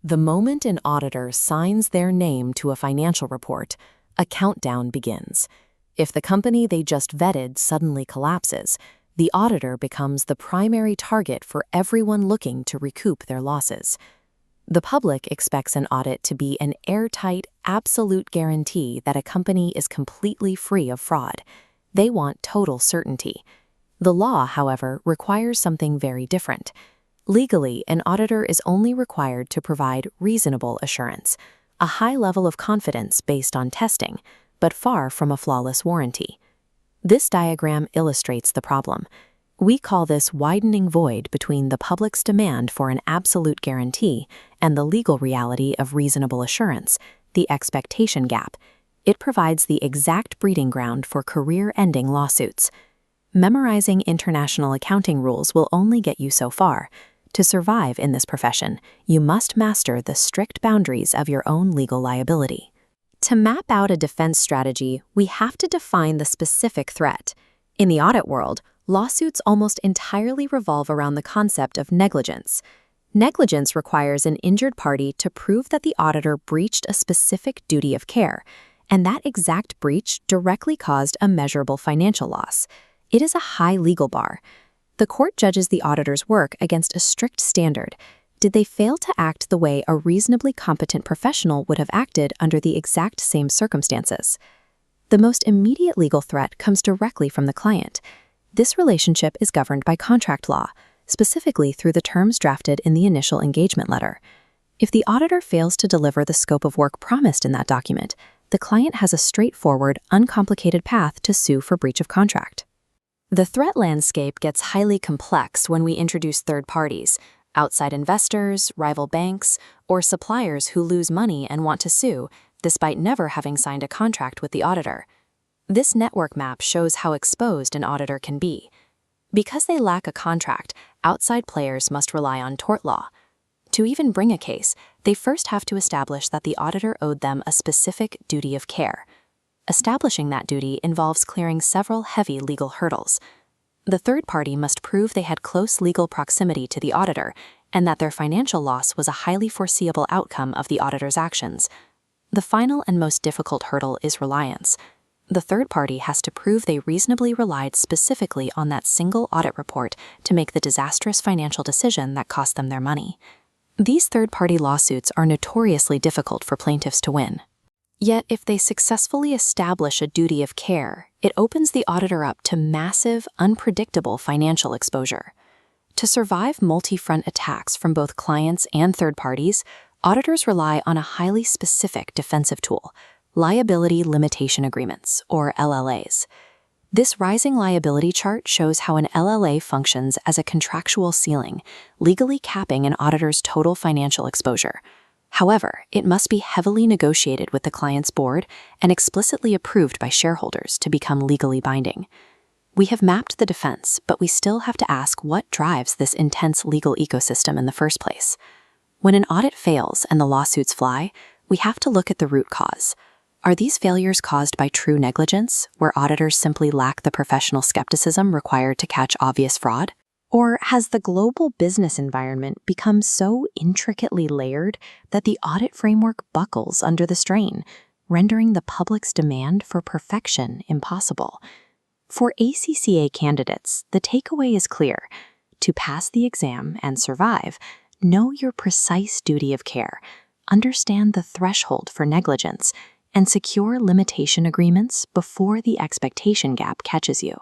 The moment an auditor signs their name to a financial report, a countdown begins. If the company they just vetted suddenly collapses, the auditor becomes the primary target for everyone looking to recoup their losses. The public expects an audit to be an airtight, absolute guarantee that a company is completely free of fraud. They want total certainty. The law, however, requires something very different. Legally, an auditor is only required to provide reasonable assurance, a high level of confidence based on testing, but far from a flawless warranty. This diagram illustrates the problem. We call this widening void between the public's demand for an absolute guarantee and the legal reality of reasonable assurance, the expectation gap. It provides the exact breeding ground for career-ending lawsuits. Memorizing international accounting rules will only get you so far. To survive in this profession, you must master the strict boundaries of your own legal liability. To map out a defense strategy, we have to define the specific threat. In the audit world, lawsuits almost entirely revolve around the concept of negligence. Negligence requires an injured party to prove that the auditor breached a specific duty of care, and that exact breach directly caused a measurable financial loss. It is a high legal bar. The court judges the auditor's work against a strict standard. Did they fail to act the way a reasonably competent professional would have acted under the exact same circumstances? The most immediate legal threat comes directly from the client. This relationship is governed by contract law, specifically through the terms drafted in the initial engagement letter. If the auditor fails to deliver the scope of work promised in that document, the client has a straightforward, uncomplicated path to sue for breach of contract. The threat landscape gets highly complex when we introduce third parties, outside investors, rival banks, or suppliers who lose money and want to sue, despite never having signed a contract with the auditor. This network map shows how exposed an auditor can be. Because they lack a contract, outside players must rely on tort law. To even bring a case, they first have to establish that the auditor owed them a specific duty of care. Establishing that duty involves clearing several heavy legal hurdles. The third party must prove they had close legal proximity to the auditor and that their financial loss was a highly foreseeable outcome of the auditor's actions. The final and most difficult hurdle is reliance. The third party has to prove they reasonably relied specifically on that single audit report to make the disastrous financial decision that cost them their money. These third-party lawsuits are notoriously difficult for plaintiffs to win. Yet, if they successfully establish a duty of care, it opens the auditor up to massive, unpredictable financial exposure. To survive multi-front attacks from both clients and third parties, auditors rely on a highly specific defensive tool, Liability Limitation Agreements, or LLAs. This rising liability chart shows how an LLA functions as a contractual ceiling, legally capping an auditor's total financial exposure. However, it must be heavily negotiated with the client's board and explicitly approved by shareholders to become legally binding. We have mapped the defense, but we still have to ask what drives this intense legal ecosystem in the first place. When an audit fails and the lawsuits fly, we have to look at the root cause. Are these failures caused by true negligence, where auditors simply lack the professional skepticism required to catch obvious fraud? Or has the global business environment become so intricately layered that the audit framework buckles under the strain, rendering the public's demand for perfection impossible? For ACCA candidates, the takeaway is clear. To pass the exam and survive, know your precise duty of care, understand the threshold for negligence, and secure limitation agreements before the expectation gap catches you.